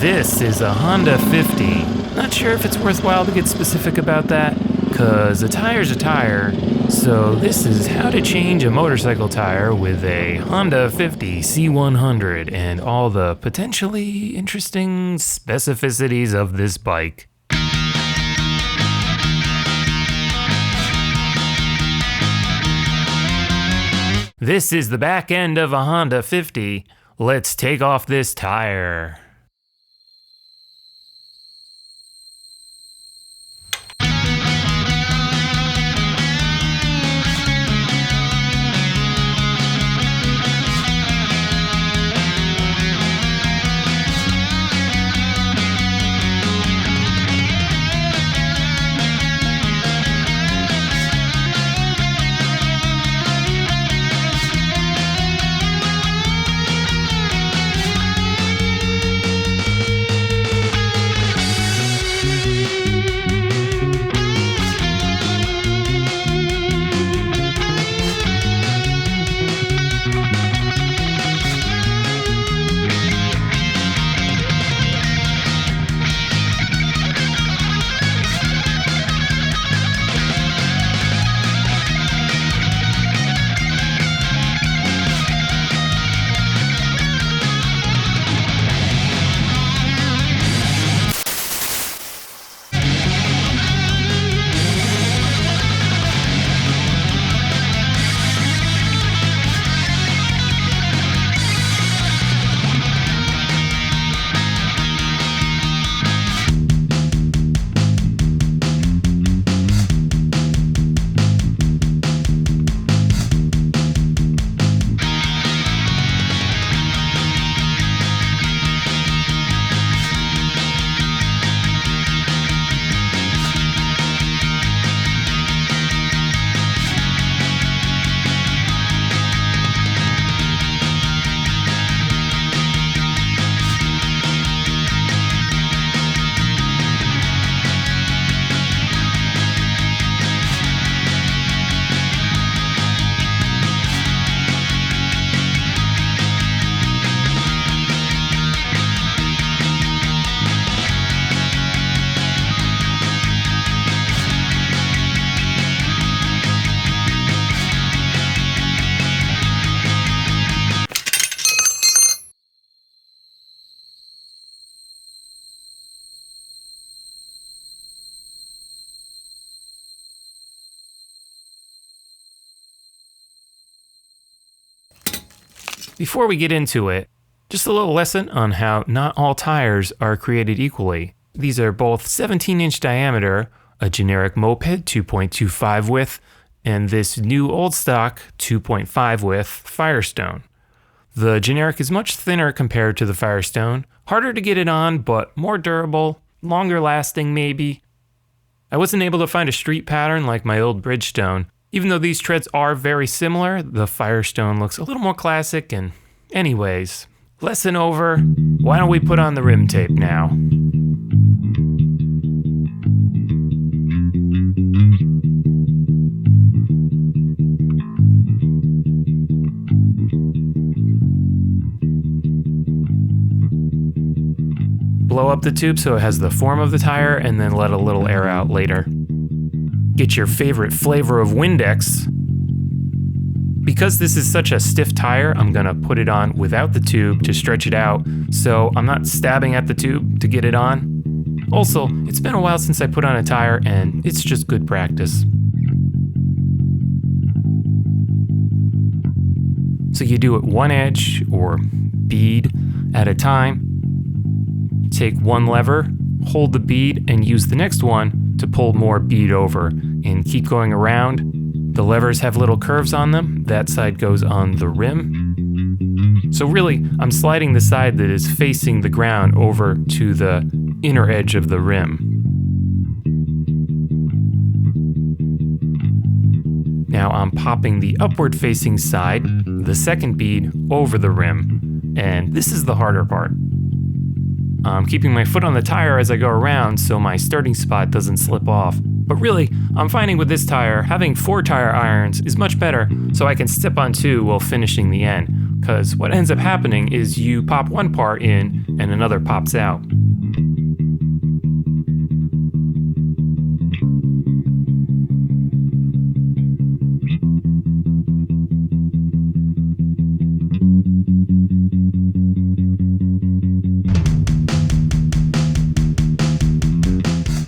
This is a Honda 50. Not sure if it's worthwhile to get specific about that, cause a tire's a tire. So this is how to change a motorcycle tire with a Honda 50 C100 and all the potentially interesting specificities of this bike. This is the back end of a Honda 50. Let's take off this tire. Before we get into it, just a little lesson on how not all tires are created equally. These are both 17-inch diameter, a generic moped 2.25 width, and this new old stock 2.5 width Firestone. The generic is much thinner compared to the Firestone, harder to get it on, but more durable, longer lasting maybe. I wasn't able to find a street pattern like my old Bridgestone. Even though these treads are very similar, the Firestone looks a little more classic and anyways, lesson over. Why don't we put on the rim tape now? Blow up the tube so it has the form of the tire and then let a little air out later. Get your favorite flavor of Windex. Because this is such a stiff tire, I'm gonna put it on without the tube to stretch it out, so I'm not stabbing at the tube to get it on. Also, it's been a while since I put on a tire and it's just good practice. So you do it one edge or bead at a time. Take one lever, hold the bead, and use the next one to pull more bead over, and keep going around. The levers have little curves on them. That side goes on the rim. So really, I'm sliding the side that is facing the ground over to the inner edge of the rim. Now I'm popping the upward facing side, the second bead, over the rim. And this is the harder part. I'm keeping my foot on the tire as I go around so my starting spot doesn't slip off. But really, I'm finding with this tire, having 4 tire irons is much better so I can step on 2 while finishing the end. because what ends up happening is you pop one part in and another pops out.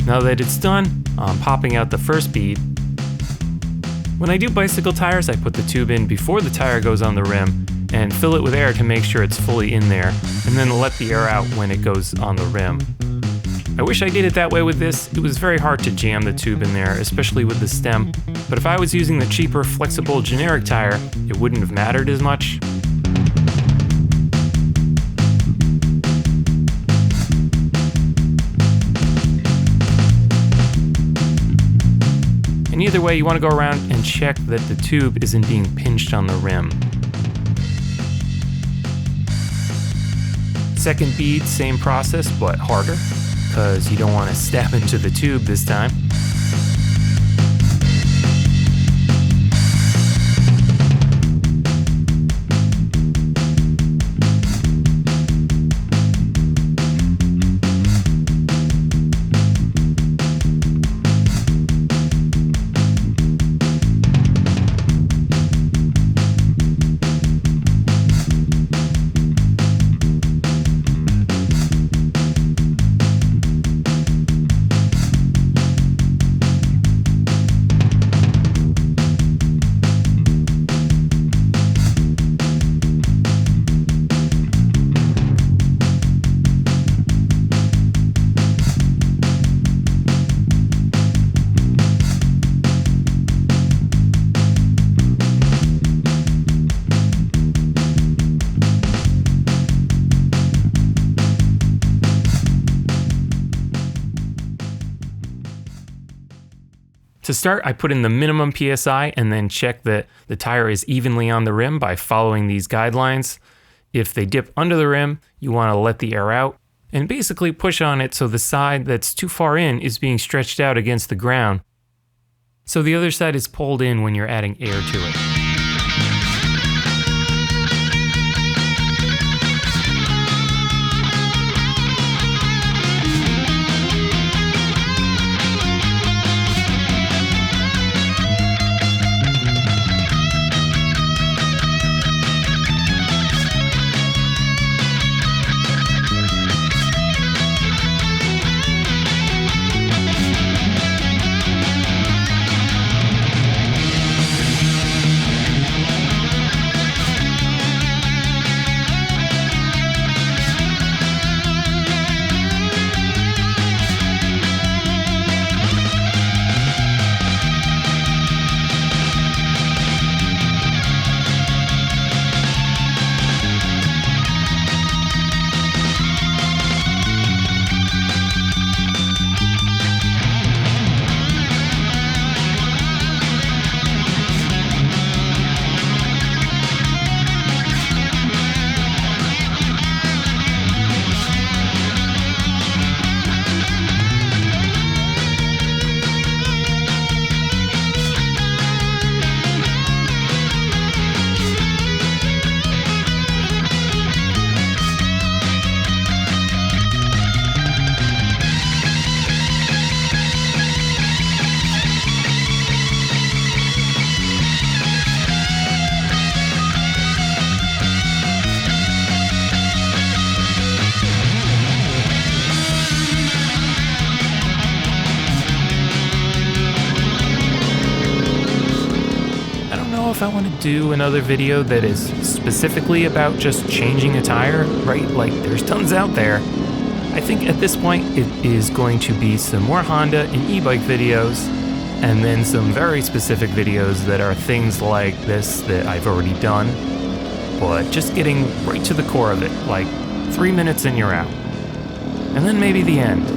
Now that it's done, I'm popping out the first bead. When I do bicycle tires, I put the tube in before the tire goes on the rim and fill it with air to make sure it's fully in there, and then let the air out when it goes on the rim. I wish I did it that way with this. It was very hard to jam the tube in there, especially with the stem, but if I was using the cheaper, flexible, generic tire, it wouldn't have mattered as much. And either way, you want to go around and check that the tube isn't being pinched on the rim. Second bead, same process, but harder, because you don't want to stab into the tube this time. To start, I put in the minimum PSI and then check that the tire is evenly on the rim by following these guidelines. If they dip under the rim, you want to let the air out and basically push on it so the side that's too far in is being stretched out against the ground, so the other side is pulled in when you're adding air to it. If I want to do another video that is specifically about just changing a tire, right? Like, there's tons out there. I think at this point it is going to be some more Honda and e-bike videos, and then some very specific videos that are things like this that I've already done, but just getting right to the core of it, like 3 minutes and you're out. And then maybe the end.